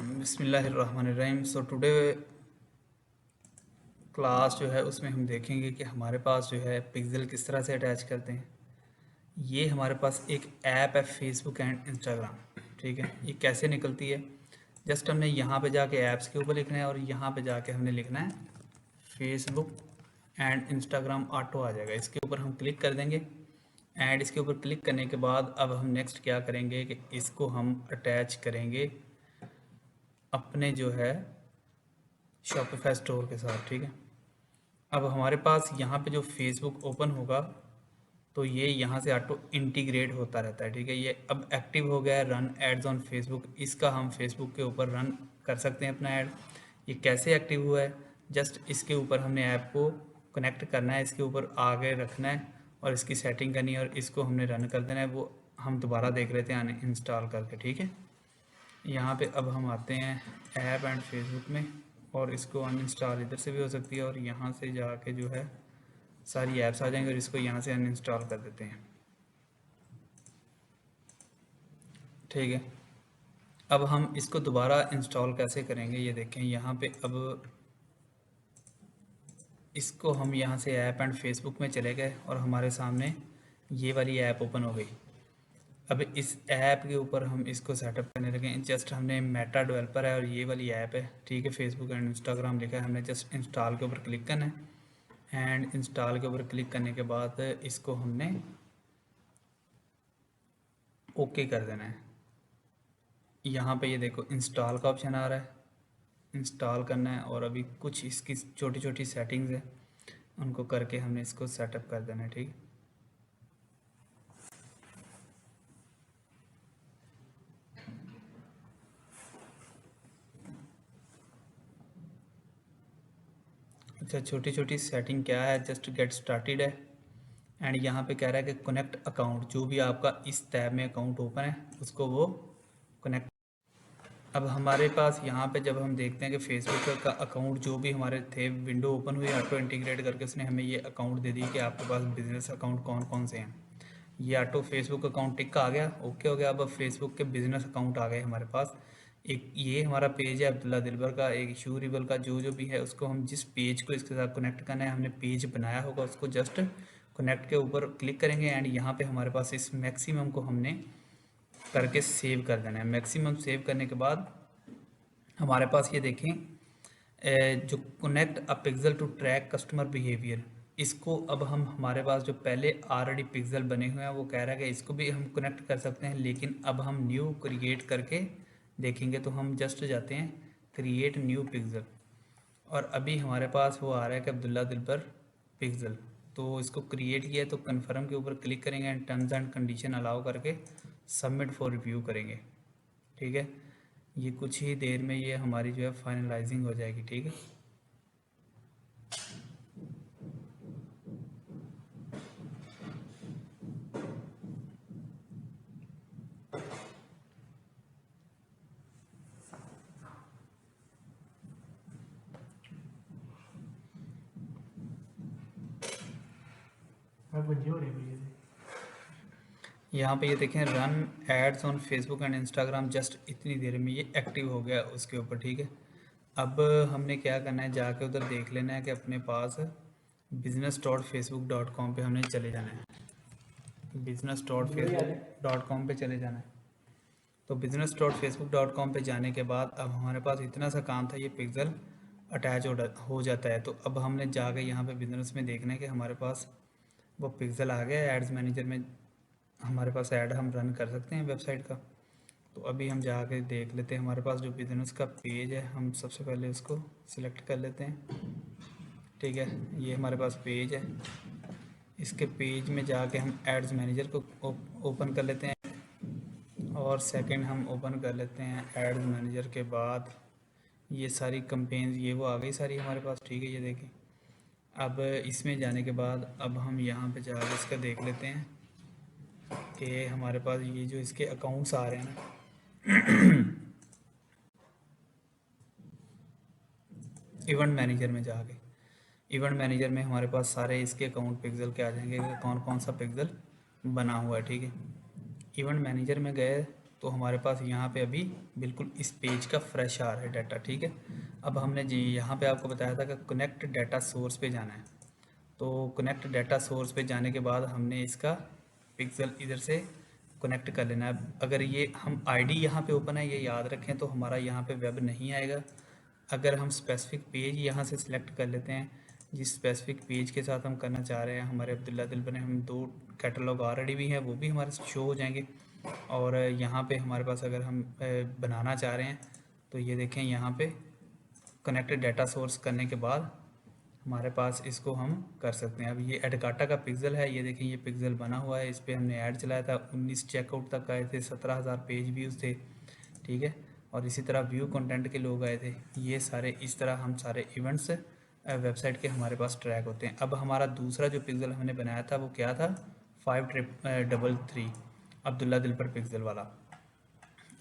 बिस्मिल्लाहिर्रहमानिर्रहीम। So today class जो है उसमें हम देखेंगे कि हमारे पास जो है पिक्सल किस तरह से अटैच करते हैं। ये हमारे पास एक ऐप है फेसबुक एंड इंस्टाग्राम, ठीक है। ये कैसे निकलती है, जस्ट हमने यहाँ पे जाके ऐप्स के ऊपर लिखना है और यहाँ पे जाके हमने लिखना है फेसबुक एंड इंस्टाग्राम, ऑटो आ जाएगा। इसके ऊपर हम क्लिक कर देंगे एंड इसके ऊपर क्लिक करने के बाद अब हम नेक्स्ट क्या करेंगे कि इसको हम अटैच करेंगे अपने जो है शॉपिफाई स्टोर के साथ, ठीक है। अब हमारे पास यहाँ पे जो फेसबुक ओपन होगा तो ये यहाँ से ऑटो इंटीग्रेट होता रहता है, ठीक है। ये अब एक्टिव हो गया है रन एड्स ऑन फेसबुक। इसका हम फेसबुक के ऊपर रन कर सकते हैं अपना ऐड। ये कैसे एक्टिव हुआ है, जस्ट इसके ऊपर हमने ऐप को कनेक्ट करना है, इसके ऊपर आगे रखना है और इसकी सेटिंग करनी है और इसको हमने रन कर देना है। वो हम दोबारा देख लेते हैं इंस्टॉल करके, ठीक है। यहाँ पे अब हम आते हैं ऐप एंड फेसबुक में और इसको अनइंस्टॉल इधर से भी हो सकती है और यहाँ से जाके जो है सारी ऐप्स आ जाएंगे और इसको यहाँ से अनइंस्टॉल कर देते हैं, ठीक है। अब हम इसको दोबारा इंस्टॉल कैसे करेंगे ये देखें। यहाँ पे अब इसको हम यहाँ से ऐप एंड फेसबुक में चले गए और हमारे सामने ये वाली ऐप ओपन हो गई। अब इस ऐप के ऊपर हम इसको सेटअप करने लगे। जस्ट हमने मेटा डेवलपर है और ये वाली ऐप है, ठीक है। फेसबुक एंड इंस्टाग्राम लिखा है, हमने जस्ट इंस्टॉल के ऊपर क्लिक करना है एंड इंस्टॉल के ऊपर क्लिक करने के बाद इसको हमने ओके कर देना है। यहाँ पे ये देखो इंस्टॉल का ऑप्शन आ रहा है, इंस्टॉल करना है और अभी कुछ इसकी छोटी छोटी सेटिंग्स है उनको करके हमने इसको सेटअप कर देना है, ठीक है। अच्छा, छोटी छोटी सेटिंग क्या है, जस्ट गेट स्टार्टेड है एंड यहाँ पे कह रहा है कि कनेक्ट अकाउंट, जो भी आपका इस टैब में अकाउंट ओपन है उसको वो कनेक्ट। अब हमारे पास यहाँ पे जब हम देखते हैं कि फेसबुक का अकाउंट जो भी हमारे थे विंडो ओपन हुई, ऑटो इंटीग्रेट करके उसने हमें ये अकाउंट दे दी कि आपके पास बिजनेस अकाउंट कौन कौन से हैं। ये ऑटो फेसबुक अकाउंट टिक का आ गया, ओके हो गया। अब फेसबुक के बिजनेस अकाउंट आ गए हमारे पास। एक ये हमारा पेज है अब्दुल्ला दिलबर का, एक शू रिबल का, जो भी है उसको हम जिस पेज को इसके साथ कनेक्ट करना है, हमने पेज बनाया होगा उसको जस्ट कनेक्ट के ऊपर क्लिक करेंगे एंड यहाँ पे हमारे पास इस मैक्सिमम को हमने करके सेव कर देना है। मैक्सिमम सेव करने के बाद हमारे पास ये देखें जो connect a pixel to track customer behaviour, इसको अब हम हमारे पास जो पहले ऑलरेडी पिक्सल बने हुए हैं वो कह रहा है कि इसको भी हम कनेक्ट कर सकते हैं, लेकिन अब हम न्यू क्रिएट करके देखेंगे। तो हम जस्ट जाते हैं क्रिएट न्यू पिक्सल और अभी हमारे पास वो आ रहा है कि अब्दुल्ला दिलबर पिक्सल। तो इसको क्रिएट किया है तो कन्फर्म के ऊपर क्लिक करेंगे and terms and condition allow करके सबमिट फॉर रिव्यू करेंगे, ठीक है। ये कुछ ही देर में ये हमारी जो है फाइनलाइजिंग हो जाएगी, ठीक है। यहाँ पे ये देखें run ads on Facebook and Instagram, just इतनी देर में ये एक्टिव हो गया उसके ऊपर, ठीक है। अब हमने क्या करना है, जाके उधर देख लेना है कि अपने पास business.facebook.com पे हमने चले जाना है, business.facebook.com पे चले जाना है। तो business.facebook.com पे जाने के बाद अब हमारे पास इतना सा काम था, ये पिक्सल अटैच हो जाता है। तो अब हमने जाके यहाँ पे बिजनेस में देखना है कि हमारे पास वो पिक्सल आ गया। एड्स मैनेजर में हमारे पास ऐड हम रन कर सकते हैं वेबसाइट का। तो अभी हम जाके देख लेते हैं हमारे पास जो बिजनेस का पेज है, हम सबसे पहले उसको सिलेक्ट कर लेते हैं, ठीक है। ये हमारे पास पेज है, इसके पेज में जाके हम एड्स मैनेजर को ओपन कर लेते हैं और सेकंड हम ओपन कर लेते हैं एड्स मैनेजर के बाद ये सारी कंपेन्स ये वो आ गई सारी हमारे पास, ठीक है। ये देखें अब इसमें जाने के बाद अब हम यहाँ पे जाकर इसका देख लेते हैं कि हमारे पास ये जो इसके अकाउंट्स आ रहे हैं ना इवेंट मैनेजर में जाके, इवेंट मैनेजर में हमारे पास सारे इसके अकाउंट पिक्सल के आ जाएंगे कि कौन कौन सा पिक्सल बना हुआ है, ठीक है। इवेंट मैनेजर में गए तो हमारे पास यहाँ पे अभी बिल्कुल इस पेज का फ्रेश आ रहा है डाटा, ठीक है। अब हमने जी यहाँ पे आपको बताया था कि कनेक्ट डाटा सोर्स पे जाना है, तो कनेक्ट डाटा सोर्स पे जाने के बाद हमने इसका पिक्सल इधर से कनेक्ट कर लेना है। अगर ये हम आईडी यहाँ पे ओपन है ये याद रखें, तो हमारा यहाँ पे वेब नहीं आएगा। अगर हम स्पेसिफिक पेज यहाँ से सिलेक्ट कर लेते हैं, जिस स्पेसिफिक पेज के साथ हम करना चाह रहे हैं, हमारे अब्दुल्ला दिल बने हम 2 कैटलॉग ऑलरेडी भी हैं, वो भी हमारे शो हो जाएंगे। और यहाँ पे हमारे पास अगर हम बनाना चाह रहे हैं तो ये देखें, यहाँ पे कनेक्ट डाटा सोर्स करने के बाद हमारे पास इसको हम कर सकते हैं। अब ये एडकाटा का पिक्सल है, ये देखें ये पिक्सल बना हुआ है, इस पर हमने ऐड चलाया था, 19 चेकआउट तक आए थे, 17,000 पेज व्यूज़ थे, ठीक है। और इसी तरह व्यू कंटेंट के लोग आए थे। ये सारे इस तरह हम सारे इवेंट्स वेबसाइट के हमारे पास ट्रैक होते हैं। अब हमारा दूसरा जो पिक्सल हमने बनाया था वो क्या था, 5333 अब्दुल्ला दिल पर पिक्सल वाला।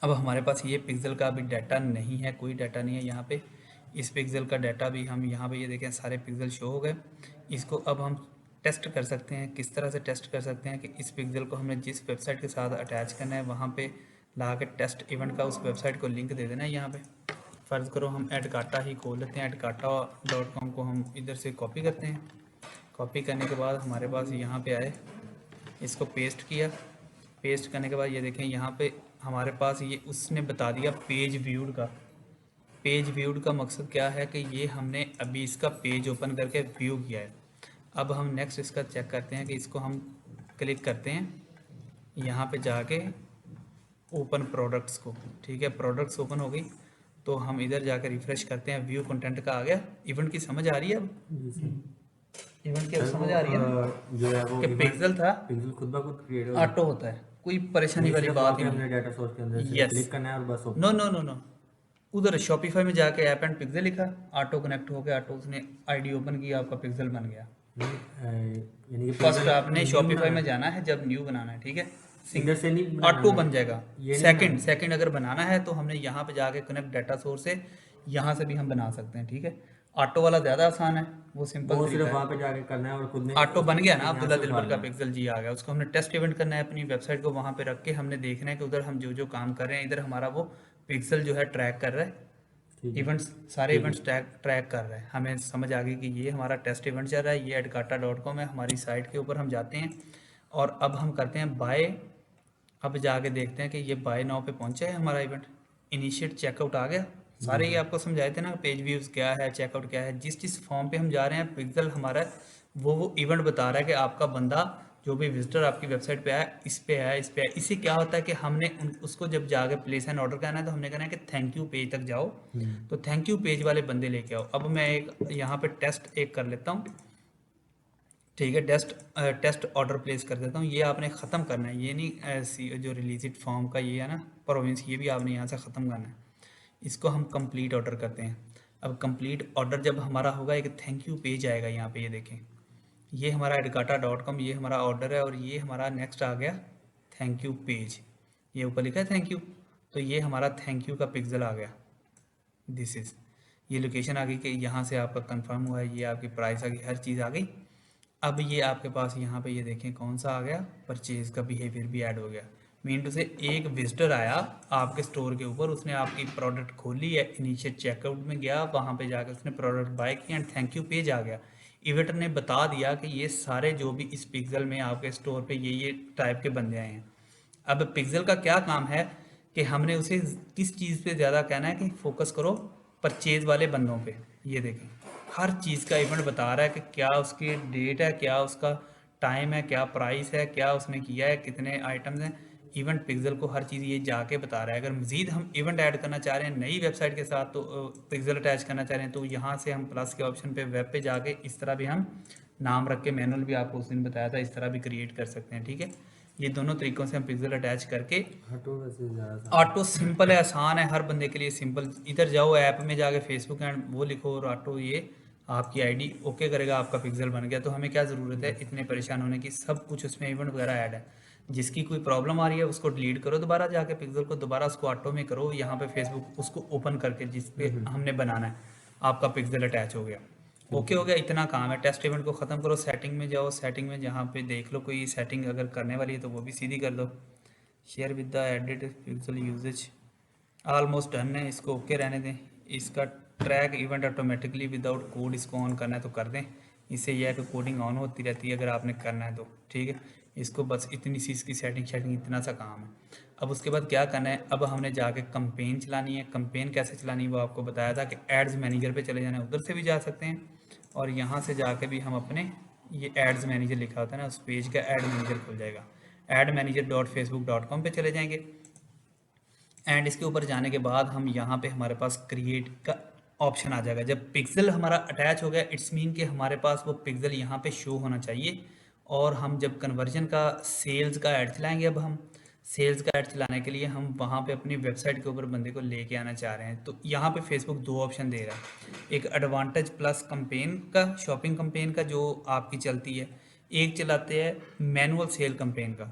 अब हमारे पास ये पिक्सल का अभी डाटा नहीं है, कोई डाटा नहीं है यहाँ पे। इस पिक्सल का डाटा भी हम यहाँ पे ये देखें सारे पिक्सल शो हो गए। इसको अब हम टेस्ट कर सकते हैं। किस तरह से टेस्ट कर सकते हैं कि इस पिक्सल को हमने जिस वेबसाइट के साथ अटैच करना है वहाँ पे ला के टेस्ट इवेंट का उस वेबसाइट को लिंक दे देना है। यहाँ पे फ़र्ज़ करो हम एडकाटा ही खोल लेते हैं, एडकाटा.com को हम इधर से कॉपी करते हैं। कॉपी करने के बाद हमारे पास यहाँ पे आए, इसको पेस्ट किया। पेस्ट करने के बाद ये देखें यहाँ पे हमारे पास ये उसने बता दिया पेज व्यूड का। पेज व्यूड का मकसद क्या है कि ये हमने अभी इसका पेज ओपन करके व्यू किया है। अब हम नेक्स्ट इसका चेक करते हैं कि इसको हम क्लिक करते हैं यहाँ पे जाके ओपन प्रोडक्ट्स को, ठीक है। प्रोडक्ट्स ओपन हो गई तो हम इधर जाकर रिफ्रेश करते हैं, व्यू कंटेंट का आ गया। इवेंट की समझ आ रही है अब? इवेंट की समझ आ रही है ना? जो है वो कि पिक्सल था, पिक्सल खुद ब खुद क्रिएट ऑटो होता है, कोई परेशानी वाली बात ही हमने नहीं। डाटा सोर्स के अंदर से यस, क्लिक करना है और बस नो नो नो नो, उधर शॉपिफाई में जाके ऐप एंड पिक्सल लिखा, ऑटो कनेक्ट हो गया, ऑटो उसने आईडी ओपन की, आपका पिक्सल बन गया। यानी कि फर्स्ट आपने शॉपिफाई में जाना है जब न्यू बनाना है, ठीक है। इधर से नहीं ऑटो बन जाएगा। ये सेकंड अगर बनाना है तो हमने यहाँ पे जाके कनेक्ट डाटा सोर्स से यहाँ से भी हम बना सकते हैं, ठीक है। ऑटो वाला ज़्यादा आसान है, वो सिंपल वो सिर्फ वहाँ पे जाके करना है और खुद ने ऑटो बन गया ना, अब्दुल्ला दिलबर का पिक्सल जी आ गया। उसको हमने टेस्ट इवेंट करना है, अपनी वेबसाइट को वहाँ पे रख के हमने देखना है कि उधर हम जो जो काम कर रहे हैं इधर हमारा वो पिक्सल जो है ट्रैक कर रहा है, इवेंट्स सारे इवेंट्स ट्रैक कर रहा है। हमें समझ आ गई कि ये हमारा टेस्ट इवेंट चल रहा है, ये एडकाटा.com है, हमारी साइट के ऊपर हम जाते हैं और अब हम करते हैं बाय। अब जाके देखते हैं कि ये बाय नाउ पे पहुंचा है हमारा इवेंट, इनिशिएट चेकआउट आ गया। सारे ये आपको समझाए थे ना, पेज व्यूज़ क्या है, चेकआउट क्या है। जिस जिस फॉर्म पे हम जा रहे हैं पिक्सल हमारा वो इवेंट बता रहा है कि आपका बंदा जो भी विजिटर आपकी वेबसाइट पे आया, इस पे आया, इस पे आया। इससे क्या होता है कि हमने उसको जब जाके प्लेस एंड ऑर्डर करना है तो हमने कहना है कि थैंक यू पेज तक जाओ, तो थैंक यू पेज वाले बंदे लेके आओ। अब मैं एक यहाँ पे टेस्ट एक कर लेता हूँ, ठीक है। टेस्ट ऑर्डर प्लेस कर देता हूँ। ये आपने ख़त्म करना है, ये नहीं जो रिलीजिट फॉर्म का ये है ना प्रोविंस, ये भी आपने यहाँ से ख़त्म करना है। इसको हम कंप्लीट ऑर्डर करते हैं। अब कंप्लीट ऑर्डर जब हमारा होगा एक थैंक यू पेज आएगा यहाँ पे, ये देखें ये हमारा एडकाटा.com, ये हमारा ऑर्डर है और ये हमारा नेक्स्ट आ गया थैंक यू पेज, ये ऊपर लिखा है थैंक यू, तो ये हमारा थैंक यू का पिक्सल आ गया। दिस इज़, ये लोकेशन आ गई कि यहाँ से आपका कंफर्म हुआ है, ये आपकी प्राइस आ गई, हर चीज़ आ गई। अब ये आपके पास यहाँ पे ये देखें कौन सा आ गया, परचेज़ का बिहेवियर भी ऐड हो गया। मीन टू से एक विजिटर आया आपके स्टोर के ऊपर, उसने आपकी प्रोडक्ट खोली है, इनिशिएट चेकआउट में गया, वहाँ पे जाकर उसने प्रोडक्ट बाय किया एंड थैंक यू पेज आ गया। इवेंट ने बता दिया कि ये सारे जो भी इस पिक्सल में आपके स्टोर पे ये टाइप के बंदे आए हैं। अब पिक्सल का क्या काम है कि हमने उसे किस चीज़ पे ज़्यादा कहना है कि फोकस करो, परचेज वाले बंदों पे। ये देखें हर चीज़ का इवेंट बता रहा है कि क्या उसकी डेट है, क्या उसका टाइम है, क्या प्राइस है, क्या उसने किया है, कितने आइटम्स हैं। इवेंट पिक्सल को हर चीज़ ये जाके बता रहा है। अगर मज़ीद हम इवेंट ऐड करना चाह रहे हैं नई वेबसाइट के साथ, तो पिक्सल अटैच करना चाह रहे हैं, तो यहाँ से हम प्लस के ऑप्शन पे वेब पे जाके इस तरह भी हम नाम रख के, मैनुअल भी आपको उस दिन बताया था, इस तरह भी क्रिएट कर सकते हैं, ठीक है। ये दोनों तरीक़ों से हम पिक्सल अटैच करके, ऑटो सिंपल है, आसान है, हर बंदे के लिए सिंपल। इधर जाओ ऐप में जाके फेसबुक एंड वो लिखो और ऑटो ये आपकी आईडी ओके करेगा, आपका पिक्सल बन गया। तो हमें क्या ज़रूरत है इतने परेशान होने की, सब कुछ उसमें इवेंट वगैरह ऐड है। जिसकी कोई प्रॉब्लम आ रही है उसको डिलीट करो, दोबारा जाके पिक्सल को दोबारा उसको ऑटो में करो, यहाँ पे फेसबुक उसको ओपन करके जिस पे हमने बनाना है, आपका पिक्सल अटैच हो गया, ओके हो गया। इतना काम है। टेस्ट इवेंट को ख़त्म करो, सेटिंग में जाओ, सेटिंग में जहाँ पे देख लो कोई सेटिंग अगर करने वाली है तो वो भी सीधी कर दो। Share with the edit pixel usages almost done है, इसको ओके रहने दें। इसका track event automatically without code इसको ऑन करना है तो कर दें, इससे यह है कि कोडिंग ऑन होती रहती है अगर आपने करना है तो, ठीक है। इसको बस इतनी सी इसकी सेटिंग इतना सा काम है। अब उसके बाद क्या करना है, अब हमने जाके कंपेन चलानी है। कंपेन कैसे चलानी है वो आपको बताया था कि एड्स मैनेजर पे चले जाना है, उधर से भी जा सकते हैं और यहाँ से जाके भी हम अपने ये एड्स मैनेजर लिखा होता है ना, उस पेज का एड मैनेजर खुल जाएगा। admanager.facebook.com पे चले जाएंगे एंड इसके ऊपर जाने के बाद हम यहाँ पे हमारे पास क्रिएट का ऑप्शन आ जाएगा। जब पिक्सल हमारा अटैच हो गया इट्स मीन कि हमारे पास वो पिक्सल यहाँ पे शो होना चाहिए। और हम जब कन्वर्जन का सेल्स का ऐड चलाएंगे, अब हम सेल्स का ऐड चलाने के लिए हम वहाँ पे अपनी वेबसाइट के ऊपर बंदे को लेके आना चाह रहे हैं, तो यहाँ पे फेसबुक दो ऑप्शन दे रहा है। एक एडवांटेज प्लस कंपेन का, शॉपिंग कंपेन का जो आपकी चलती है, एक चलाते हैं मैनुअल सेल कंपेन का।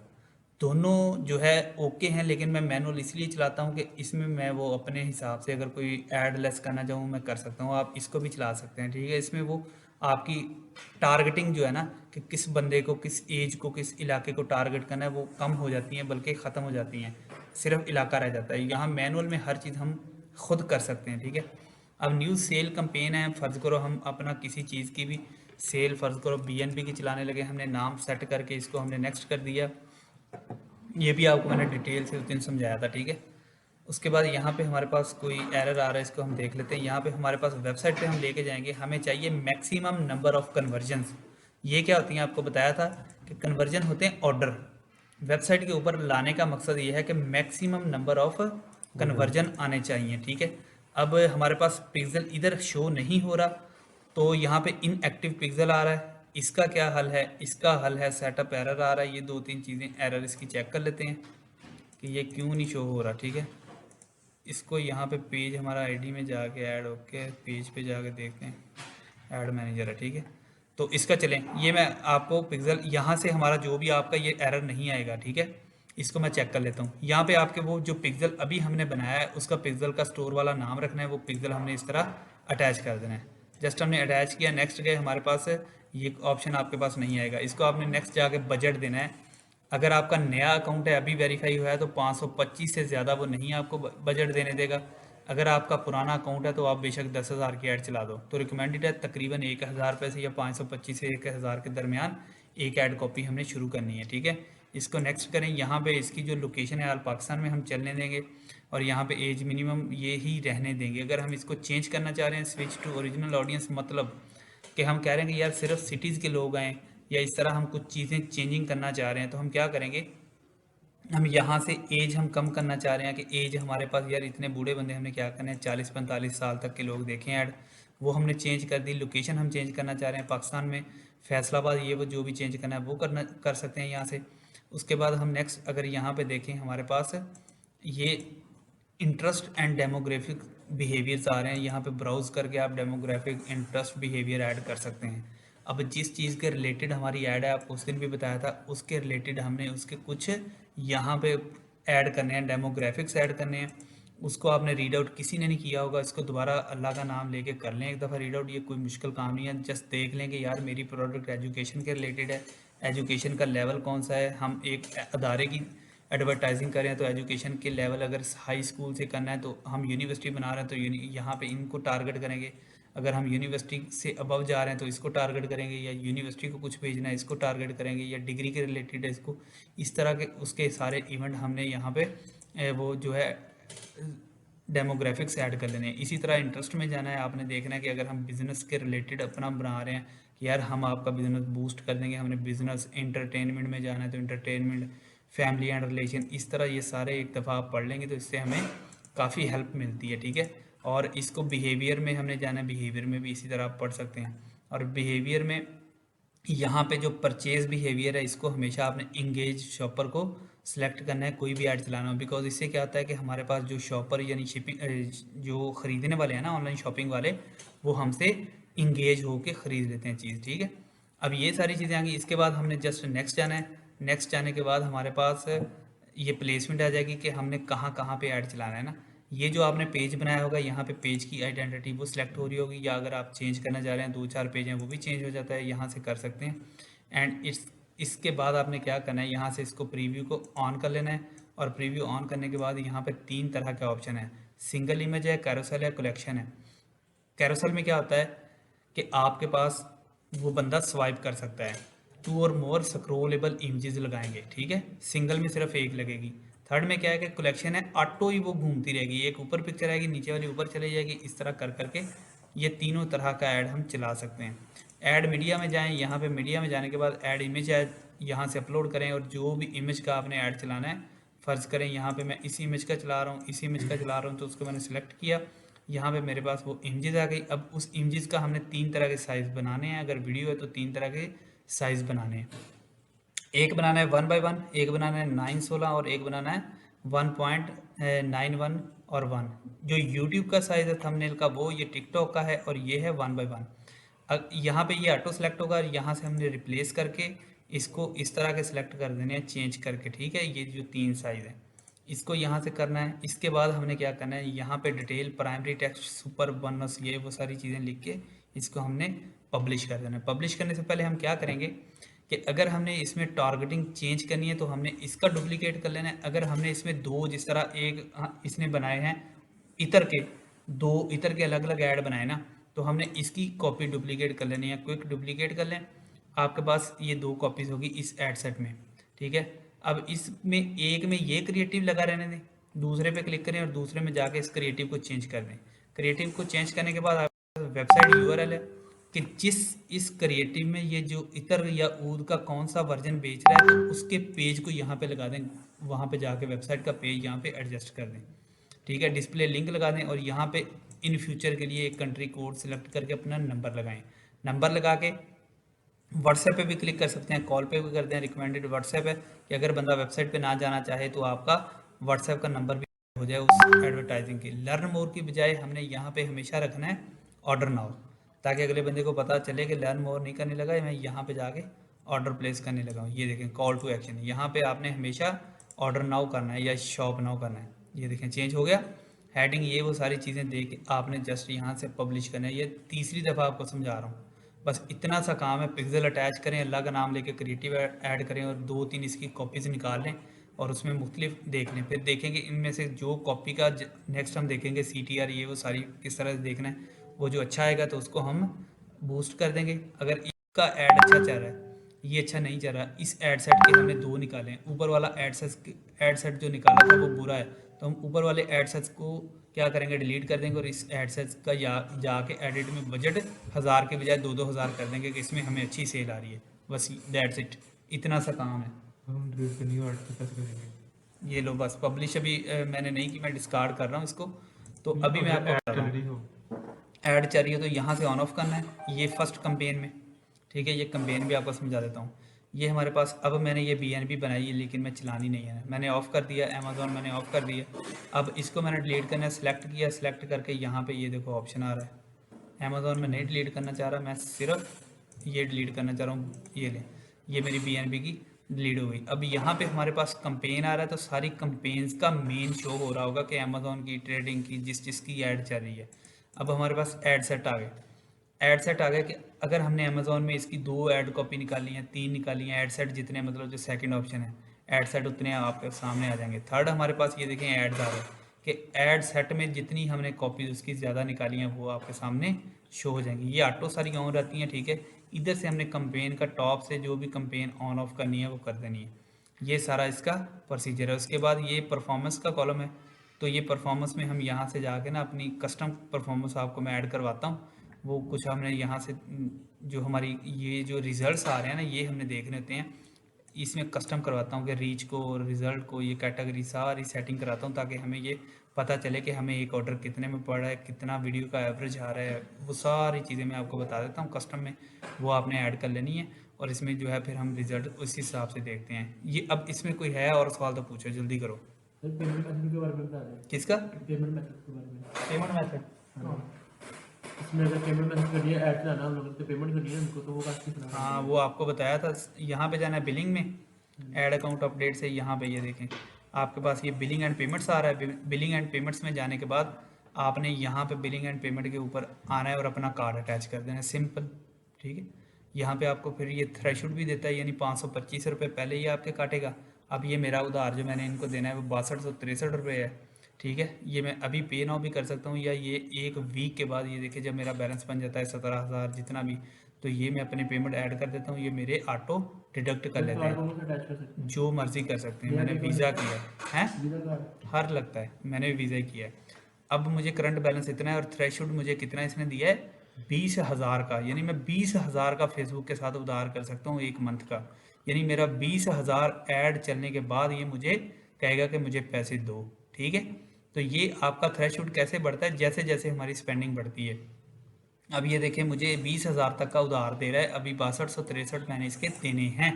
दोनों जो है ओके हैं, लेकिन मैं मैनुअल इसलिए चलाता हूँ कि इसमें मैं वो अपने हिसाब से अगर कोई ऐड लेस करना चाहूँ मैं कर सकता हूँ। आप इसको भी चला सकते हैं, ठीक है। इसमें वो आपकी टारगेटिंग जो है ना कि किस बंदे को, किस एज को, किस इलाके को टारगेट करना है वो कम हो जाती हैं, बल्कि ख़त्म हो जाती हैं, सिर्फ इलाका रह जाता है। यहाँ मैनुअल में हर चीज़ हम खुद कर सकते हैं, ठीक है। अब न्यू सेल कंपेन है, फ़र्ज़ करो हम अपना किसी चीज़ की भी सेल, फ़र्ज़ करो BNB की चलाने लगे, हमने नाम सेट करके इसको हमने नेक्स्ट कर दिया। ये भी आपको मैंने डिटेल से उस दिन समझाया था, ठीक है। उसके बाद यहाँ पे हमारे पास कोई एरर आ रहा है, इसको हम देख लेते हैं। यहाँ पे हमारे पास वेबसाइट पे हम लेके जाएंगे, हमें चाहिए मैक्सिमम नंबर ऑफ़ कन्वर्जन्स। ये क्या होती हैं आपको बताया था कि कन्वर्जन होते हैं ऑर्डर। वेबसाइट के ऊपर लाने का मकसद ये है कि मैक्सिमम नंबर ऑफ़ कन्वर्जन आने चाहिए, ठीक है। अब हमारे पास पिक्सल इधर शो नहीं हो रहा, तो यहाँ पे इनएक्टिव पिक्सल आ रहा है। इसका क्या हल है? इसका हल है सेटअप एरर आ रहा है। ये दो तीन चीज़ें एरर इसकी चेक कर लेते हैं कि ये क्यों नहीं शो हो रहा, ठीक है। इसको यहाँ पे पेज हमारा आईडी में जाके ऐड होके पेज पे जाके देखते हैं, ऐड मैनेजर है, ठीक है। तो इसका चलें, ये मैं आपको पिक्सल यहाँ से हमारा जो भी आपका ये एरर नहीं आएगा, ठीक है। इसको मैं चेक कर लेता हूँ। यहाँ पे आपके वो जो पिक्सल अभी हमने बनाया है उसका पिक्सल का स्टोर वाला नाम रखना है, वो पिक्सल हमने इस तरह अटैच कर देना है। जस्ट हमने अटैच किया, नेक्स्ट गए, हमारे पास ये ऑप्शन आपके पास नहीं आएगा। इसको आपने नेक्स्ट जाके बजट देना है। अगर आपका नया अकाउंट है, अभी वेरीफाई हुआ है, तो 525 से ज़्यादा वो नहीं आपको बजट देने देगा। अगर आपका पुराना अकाउंट है तो आप बेशक 10,000 की ऐड चला दो। तो रिकमेंडेड है तकरीबन 1,000 रुपये से या 525 से 1,000 के दरमियान एक ऐड कॉपी हमने शुरू करनी है, ठीक है। इसको नेक्स्ट करें। यहाँ पे इसकी जो लोकेशन है ऑल पाकिस्तान में हम चलने देंगे और यहाँ पे एज मिनिमम ये ही रहने देंगे। अगर हम इसको चेंज करना चाह रहे हैं स्विच टू ओरिजिनल ऑडियंस, मतलब कि हम कह रहे हैं कि यार सिर्फ सिटीज़ के लोग आएँ या इस तरह हम कुछ चीज़ें चेंजिंग करना चाह रहे हैं, तो हम क्या करेंगे, हम यहाँ से एज हम कम करना चाह रहे हैं कि एज हमारे पास यार इतने बूढ़े बंदे हमने क्या करना है, 40-45 साल तक के लोग देखें ऐड, वो हमने चेंज कर दी। लोकेशन हम चेंज करना चाह रहे हैं पाकिस्तान में फैसलाबाद, ये वो जो भी चेंज करना है वो कर सकते हैं यहाँ से। उसके बाद हम नेक्स्ट अगर यहाँ पे देखें, हमारे पास ये इंटरेस्ट एंड डेमोग्राफिक बिहेवियर्स आ रहे हैं। यहाँ पे ब्राउज़ करके आप डेमोग्राफिक इंटरेस्ट बिहेवियर ऐड कर सकते हैं। अब जिस चीज़ के रिलेटेड हमारी ऐड है, आपको उस दिन भी बताया था, उसके रिलेटेड हमने उसके कुछ यहाँ पे ऐड करने हैं, डेमोग्राफिक्स ऐड करने हैं। उसको आपने रीड आउट किसी ने नहीं किया होगा, इसको दोबारा अल्लाह का नाम लेके कर लें एक दफ़ा रीड आउट। ये कोई मुश्किल काम नहीं है, जस्ट देख लें कि यार मेरी प्रोडक्ट एजुकेशन के रिलेटेड है, एजुकेशन का लेवल कौन सा है। हम एक अदारे की एडवर्टाइजिंग करें तो एजुकेशन के लेवल अगर हाई स्कूल से करना है तो हम यूनिवर्सिटी बना रहे हैं तो यहाँ पे इनको टारगेट करेंगे। अगर हम यूनिवर्सिटी से अबव जा रहे हैं तो इसको टारगेट करेंगे, या यूनिवर्सिटी को कुछ भेजना है इसको टारगेट करेंगे, या डिग्री के रिलेटेड है इसको, इस तरह के उसके सारे इवेंट हमने यहाँ पे वो जो है डेमोग्राफिक्स ऐड कर लेने हैं। इसी तरह इंटरेस्ट में जाना है, आपने देखना है कि अगर हम बिज़नेस के रिलेटेड अपना बना रहे हैं कि यार हम आपका बिज़नेस बूस्ट कर देंगे, हमने बिज़नेस एंटरटेनमेंट में जाना है तो एंटरटेनमेंट, फैमिली एंड रिलेशन, इस तरह ये सारे एक दफ़ा आप पढ़ लेंगे तो इससे हमें काफ़ी हेल्प मिलती है, ठीक है। और इसको बिहेवियर में हमने जाना है, बिहेवियर में भी इसी तरह आप पढ़ सकते हैं। और बिहेवियर में यहाँ पे जो परचेज बिहेवियर है इसको हमेशा आपने इंगेज शॉपर को सिलेक्ट करना है कोई भी ऐड चलाना हो, बिकॉज इससे क्या होता है कि हमारे पास जो शॉपर यानी शिपिंग जो ख़रीदने वाले हैं ना, ऑनलाइन शॉपिंग वाले, वो हमसे इंगेज होके ख़रीद लेते हैं चीज़, ठीक है। अब ये सारी चीज़ें आ गई। इसके बाद हमने जस्ट नेक्स्ट जाना है। नेक्स्ट जाने के बाद हमारे पास ये प्लेसमेंट आ जाएगी कि हमने कहाँ कहाँ पे ऐड चलाना है ना। ये जो आपने पेज बनाया होगा, यहाँ पे पेज की आइडेंटिटी वो सिलेक्ट हो रही होगी, या अगर आप चेंज करना चाह रहे हैं 2-4 पेज हैं वो भी चेंज हो जाता है, यहाँ से कर सकते हैं। एंड इसके बाद आपने क्या करना है, यहाँ से इसको प्रीव्यू को ऑन कर लेना है और प्रीव्यू ऑन करने के बाद यहाँ पे 3 तरह के ऑप्शन है, सिंगल इमेज है, कैरोसेल है, कलेक्शन है। कैरोसेल में क्या होता है कि आपके पास वो बंदा स्वाइप कर सकता है, 2 और मोर स्क्रोलेबल इमेजेस लगाएंगे, ठीक है। सिंगल में सिर्फ एक लगेगी। थर्ड में क्या है कि कलेक्शन है, ऑटो ही वो घूमती रहेगी, एक ऊपर पिक्चर आएगी, नीचे वाली ऊपर चली जाएगी, इस तरह कर करके ये तीनों तरह का ऐड हम चला सकते हैं। ऐड मीडिया में जाएं, यहाँ पे मीडिया में जाने के बाद ऐड इमेज ऐड यहाँ से अपलोड करें, और जो भी इमेज का आपने ऐड चलाना है, फ़र्ज़ करें यहाँ पे मैं इसी इमेज का चला रहा हूँ, इसी इमेज का चला रहा हूँ, तो उसको मैंने सेलेक्ट किया, यहाँ पे मेरे पास वो इमेजेस आ गई। अब उस इमेजेस का हमने 3 तरह के साइज़ बनाने हैं, अगर वीडियो है तो 3 तरह के साइज़ बनाने हैं। एक बनाना है 1x1, एक बनाना है 9:16 और एक बनाना है 1.91 और 1। जो यूट्यूब का साइज़ है थंबनेल का वो ये टिकटॉक का है, और ये है 1x1। अब यहाँ पे ये ऑटो सेलेक्ट होगा, और यहाँ से हमने रिप्लेस करके इसको इस तरह के सिलेक्ट कर देने हैं, चेंज करके, ठीक है। ये जो 3 साइज़ है इसको यहाँ से करना है। इसके बाद हमने क्या करना है, यहाँ पे डिटेल, प्राइमरी टेक्स्ट, सुपर बनस, ये वो सारी चीज़ें लिख के इसको हमने पब्लिश कर देना है। पब्लिश करने से पहले हम क्या करेंगे कि अगर हमने इसमें टारगेटिंग चेंज करनी है तो हमने इसका डुप्लीकेट कर लेना है। अगर हमने इसमें 2 जिस तरह एक इसने बनाए हैं इतर के, 2 इतर के अलग अलग ऐड बनाए ना, तो हमने इसकी कॉपी डुप्लीकेट कर लेनी है। क्विक डुप्लीकेट कर लें, आपके पास ये 2 कॉपीज़ होगी इस ऐड सेट में, ठीक है। अब इसमें एक में ये क्रिएटिव लगा रहने दें, दूसरे पे क्लिक करें और दूसरे में जाके इस क्रिएटिव को चेंज कर दें। क्रिएटिव को चेंज करने के बाद आपके वेबसाइट यूआरएल है कि जिस इस क्रिएटिव में ये जो इतर या ऊद का कौन सा वर्जन बेच रहा है, तो उसके पेज को यहाँ पे लगा दें, वहाँ पे जाके वेबसाइट का पेज यहाँ पे एडजस्ट कर दें, ठीक है। डिस्प्ले लिंक लगा दें, और यहाँ पे इन फ्यूचर के लिए एक कंट्री कोड सेलेक्ट करके अपना नंबर लगाएं। नंबर लगा के व्हाट्सएप पे भी क्लिक कर सकते हैं, कॉल पे भी कर दें। रिकमेंडेड व्हाट्सएप है कि अगर बंदा वेबसाइट पे ना जाना चाहे तो आपका व्हाट्सएप का नंबर भी हो जाए उस एडवर्टाइजिंग के। लर्न मोर की बजाय हमने यहाँ पे हमेशा रखना है ऑर्डर नाउ, ताकि अगले बंदे को पता चले कि लर्न मोर नहीं करने लगा, मैं यहाँ पे जाके ऑर्डर प्लेस करने लगा हूँ। ये देखें कॉल टू एक्शन, यहाँ पे आपने हमेशा ऑर्डर नाउ करना है या शॉप नाउ करना है। ये देखें चेंज हो गया। हेडिंग, ये वो सारी चीज़ें दे के आपने जस्ट यहाँ से पब्लिश करना है। ये तीसरी दफ़ा आपको समझा रहा हूँ, बस इतना सा काम है। पिक्सल अटैच करें, अल्लाह का नाम लेके क्रिएटिव ऐड करें, और 2-3 इसकी कॉपीज़ निकाल लें और उसमें मुख्तलिफ देख लें। फिर देखेंगे इनमें से जो कॉपी का नेक्स्ट हम देखेंगे CTR, ये वो सारी किस तरह से देखना है। वो जो अच्छा आएगा तो उसको हम बूस्ट कर देंगे। अगर इसका ऐड अच्छा चल रहा है, ये अच्छा नहीं चल रहा, इस ऐड सेट के हमने 2 निकाले। ऊपर वाला ऐड सेट जो निकाला था वो बुरा है, तो हम ऊपर वाले ऐड सेट्स को क्या करेंगे, डिलीट कर देंगे, और इस एडसेट्स का जाके एडिट में बजट 1000 के बजाय 2-2000 कर देंगे कि इसमें हमें अच्छी सेल आ रही है। बस दैट्स इट, इतना सा काम है। हम डिलीट करनी है, तो कैसे करेंगे? ये लो बस पब्लिश अभी मैंने नहीं की, मैं डिस्कार्ड कर रहा हूँ इसको। तो अभी मैं आपको बता रहा हूँ, ऐड चल रही है तो यहाँ से ऑन ऑफ करना है। ये फर्स्ट कंपेन में, ठीक है। ये कंपेन भी आपको समझा देता हूँ। ये हमारे पास, अब मैंने ये BNB बनाई है लेकिन मैं चलानी नहीं है, मैंने ऑफ़ कर दिया। अमेज़ॉन मैंने ऑफ़ कर दिया। अब इसको मैंने डिलीट करना है, सेलेक्ट किया, सेलेक्ट करके यहाँ पे ये देखो ऑप्शन आ रहा है। अमेज़ॉन में नहीं डिलीट करना चाह रहा, मैं सिर्फ ये डिलीट करना चाह रहा हूँ। ये ले, ये मेरी BNB की डिलीट हो गई। अब यहाँ पे हमारे पास कंपेन आ रहा है, तो सारी कंपेन्स का मेन शो हो रहा होगा कि अमेज़ॉन की, ट्रेडिंग की, जिसकी ऐड चल रही है। अब हमारे पास ऐड सेट आ गए। ऐड सेट आ गया कि अगर हमने अमेज़ॉन में इसकी 2 ऐड कॉपी निकाली हैं, 3 निकाली हैं, ऐड सेट जितने, मतलब जो सेकंड ऑप्शन है ऐड सेट, उतने आपके सामने आ जाएंगे। थर्ड हमारे पास ये देखें ऐड्स आ रहे हैं कि ऐड सेट में जितनी हमने कॉपीज उसकी ज़्यादा निकाली हैं वो आपके सामने शो हो जाएंगी। ये ऑटो सारी ऑन रहती हैं, ठीक है। इधर से हमने कंपेन का टॉप से जो भी कंपेन ऑन ऑफ करनी है वो कर देनी है। ये सारा इसका प्रोसीजर है। उसके बाद ये परफॉर्मेंस का कॉलम है, तो ये परफॉर्मेंस में हम यहाँ से जाके ना अपनी कस्टम परफॉर्मेंस आपको मैं ऐड करवाता हूँ। वो कुछ हमने यहाँ से जो हमारी ये जो रिज़ल्ट्स आ रहे हैं ना, ये हमने देखने होते हैं। इसमें कस्टम करवाता हूँ कि रीच को और रिज़ल्ट को, ये कैटेगरी सारी सेटिंग कराता हूँ ताकि हमें ये पता चले कि हमें एक ऑर्डर कितने में पड़ रहा है, कितना वीडियो का एवरेज आ रहा है। वो सारी चीज़ें मैं आपको बता देता हूँ कस्टम में, वो आपने ऐड कर लेनी है। और इसमें जो है फिर हम रिज़ल्ट उसी हिसाब से देखते हैं। ये अब इसमें कोई है और सवाल तो पूछो, जल्दी करो। पेमेंट मेथड के बारे में बता दें। किसका पेमेंट मेथड के बारे में। Payment method? इसमें अगर पेमेंट मेथड करनी है, ऐड चलाना हम लोगों को पेमेंट करनी है उनको, तो वो कैसे करना है? हाँ, वो आपको बताया था। यहाँ पे जाना है बिलिंग में, ऐड अकाउंट अपडेट से यहाँ पे ये देखें आपके पास ये बिलिंग एंड पेमेंट्स आ रहा है। बिलिंग एंड पेमेंट्स में जाने के बाद आपने यहाँ पे बिलिंग एंड पेमेंट के ऊपर आना है और अपना कार्ड अटैच कर देना है, सिंपल, ठीक है। यहाँ पे आपको फिर ये थ्रेशोल्ड भी देता है, यानी 525 रुपये पहले ही आपके काटेगा। अब ये मेरा उधार जो मैंने इनको देना है वो 6263 है, ठीक है। ये मैं अभी पे नाउ भी कर सकता हूँ, या ये एक वीक के बाद, ये देखिए जब मेरा बैलेंस बन जाता है 17,000 जितना भी, तो ये मैं अपनी पेमेंट ऐड कर देता हूँ, ये मेरे ऑटो डिडक्ट कर लेते कार्ड हैं। को अटैच कर सकते हैं। जो मर्जी कर सकते हैं, मेरा मैंने भी वीज़ा किया है, वीज़ा कार्ड हर लगता है, मैंने भी वीज़ा ही किया है। अब मुझे करंट बैलेंस इतना है और थ्रेशोल्ड मुझे कितना इसने दिया है 20,000 का, यानी मैं 20,000 का फेसबुक के साथ उधार कर सकता हूँ एक मंथ का। यानी मेरा 20,000 ऐड चलने के बाद ये मुझे कहेगा कि मुझे पैसे दो, ठीक है। तो ये आपका थ्रेशोल्ड कैसे बढ़ता है, जैसे जैसे हमारी स्पेंडिंग बढ़ती है। अब ये देखिए मुझे 20,000 तक का उधार दे रहा है, अभी 6263 मैंने इसके देने हैं।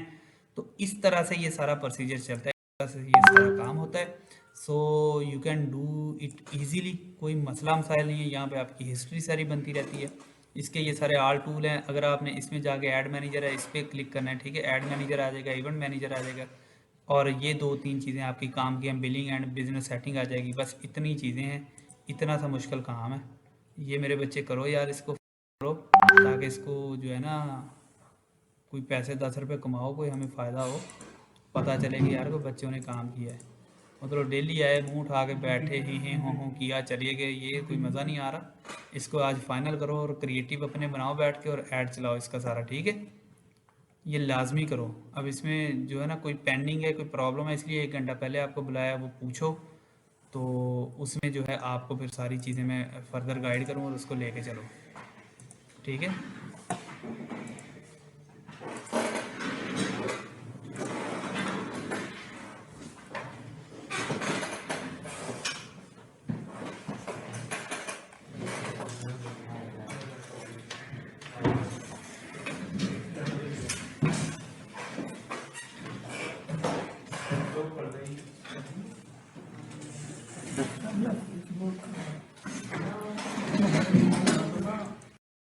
तो इस तरह से ये सारा प्रोसीजर चलता है, इस तरह से ये सारा काम होता है। So you can do it easily, कोई मसला मसाइल नहीं है। यहाँ पे आपकी हिस्ट्री सारी बनती रहती है। इसके ये सारे आल टूल हैं, अगर आपने इसमें जाके ऐड मैनेजर है इस पर क्लिक करना है, ठीक है, ऐड मैनेजर आ जाएगा, इवेंट मैनेजर आ जाएगा, और ये 2-3 चीज़ें आपकी काम की हैं, बिलिंग एंड बिजनेस सेटिंग आ जाएगी। बस इतनी चीज़ें हैं, इतना सा मुश्किल काम है। ये मेरे बच्चे करो यार, इसको करो ताकि इसको जो है ना कोई पैसे 10 रुपये कमाओ, कोई हमें फ़ायदा हो, पता चले कि यार कोई बच्चों ने काम किया है। मतलब डेली आए मुंह उठा के बैठे ही हों किया चलिए गए, ये कोई मज़ा नहीं आ रहा। इसको आज फाइनल करो और क्रिएटिव अपने बनाओ बैठ के और ऐड चलाओ इसका सारा, ठीक है। ये लाजमी करो। अब इसमें जो है ना कोई पेंडिंग है, कोई प्रॉब्लम है, इसलिए 1 घंटा पहले आपको बुलाया, वो पूछो, तो उसमें जो है आपको फिर सारी चीज़ें मैं फर्दर गाइड करूँ और उसको लेके चलो, ठीक है।